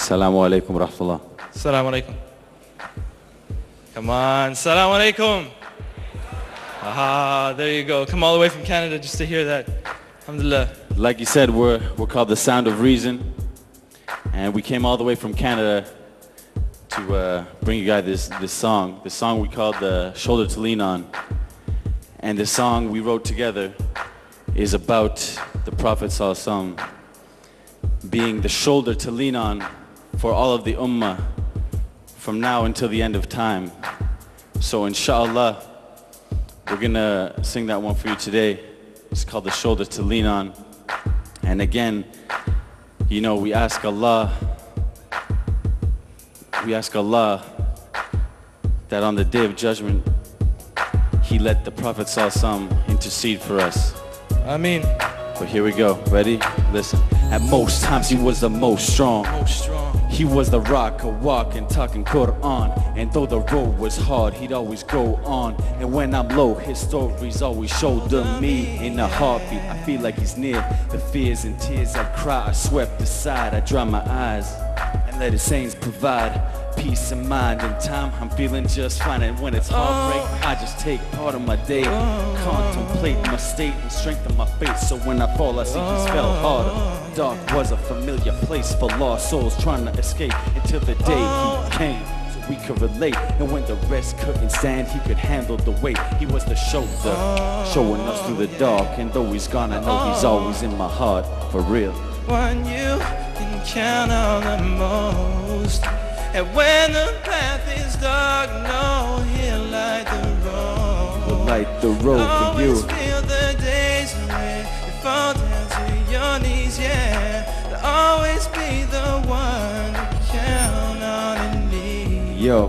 Assalamu alaikum rahmatullah. Assalamu alaikum. Come on, Assalamu alaikum. Aha, there you go. Come all the way from Canada just to hear that. Alhamdulillah. Like you said, we're called The Sound of Reason, and we came all the way from Canada to bring you guys this song. The song we called The Shoulder to Lean On. And the song we wrote together is about the Prophet ﷺ being the shoulder to lean on for all of the ummah from now until the end of time. So inshallah, we're gonna sing that one for you today. It's called The Shoulder to Lean On. And again, you know, we ask Allah that on the Day of Judgment, He let the Prophet ﷺ intercede for us. Ameen. But here we go. Ready? Listen. At most times he was the most strong. He was the rock, a walking, talking Quran. And though the road was hard, he'd always go on. And when I'm low, his stories always shoulder me. In a heartbeat, I feel like he's near. The fears and tears I cry, I swept aside. I dry my eyes and let his saints provide peace of mind. In time, I'm feeling just fine. And when it's heartbreak, I just take part of my day, contemplate my state and strengthen my faith. So when I fall, I see he fell harder. Dark was a familiar place for lost souls trying to escape until the day he came, so we could relate. And when the rest couldn't stand, he could handle the weight. He was the shoulder, showing us through the dark. And though he's gone, I know he's always in my heart, for real. One you can count on the most. And when the path is dark, no, he'll light the road. He'll light the road for you. Always feel the days when you fall down to your knees, yeah. There'll always be the one to count on and need. Yo,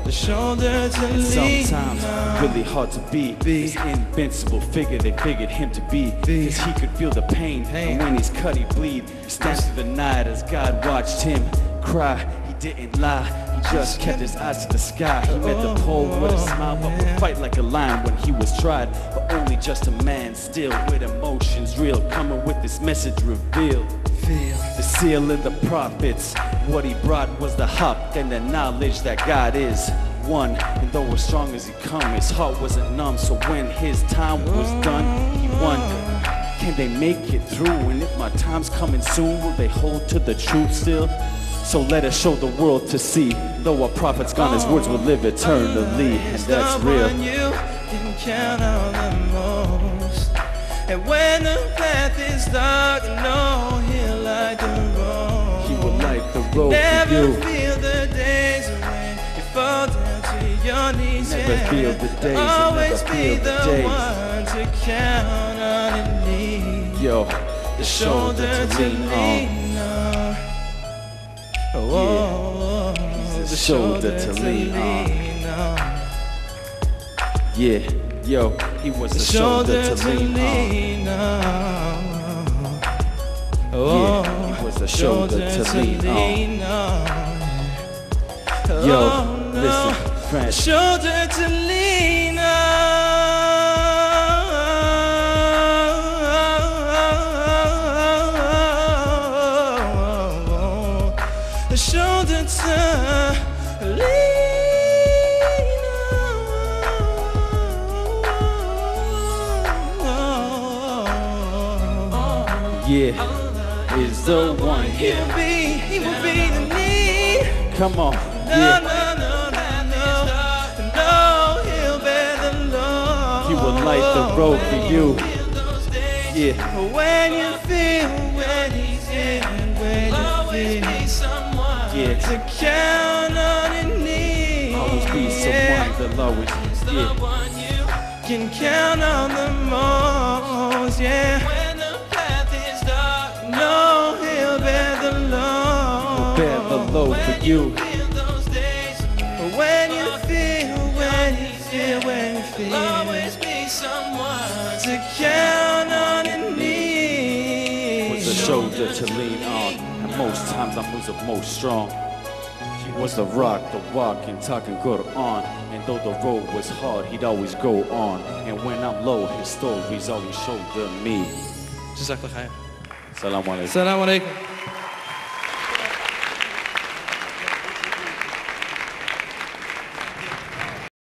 the shoulder to lean sometimes on. really hard to be this invincible figure they figured him to be. Cause he could feel the pain. And when he's cut, he bleed. He stands through the night as God watched him cry. Didn't lie, he just kept his eyes to the sky. He met the pole with a smile, but would fight like a lion when he was tried. But only just a man, still with emotions real, coming with this message revealed. The seal of the prophets, what he brought was the haqq and the knowledge that God is one. And though as strong as he come, his heart wasn't numb. So when his time was done, he wondered, can they make it through? And if my time's coming soon, will they hold to the truth still? So let us show the world to see, though our prophet's gone, his words will live eternally, and that's real. You can count on the most. And when the path is dark, no, he'll light the road. He will light the road Never for you. feel the days when you fall down to your knees. Never feel the days, always never be feel the the days. one to count on and need. Yo, The shoulder to lean on. Oh, yeah. He's the shoulder to lean on. Yeah, yo, he was the shoulder to lean on. Yeah, he was the shoulder to lean on. Yo, listen, friends. Shoulder to lean on. The shoulder to lean on. Yeah, is the one. He will be the need. Come on, No, yeah. no, he'll bear the load. He will light the road for you. Yeah. When you feel, when he's in, when you feel someone to count on and need. Always be someone that'll always, yeah. Can count on the most, yeah. When the path is dark, no, he'll bear the load. bear the load for you. When you feel, when you feel, always be someone to count on and need. Was a shoulder to lean on, and most times I was the most strong. He was the rock, the walking, talking Quran. And though the road was hard, he'd always go on. And when I'm low, his stories always shoulder me. Jazakallah khair. Assalamu alaikum. Assalamu alaikum.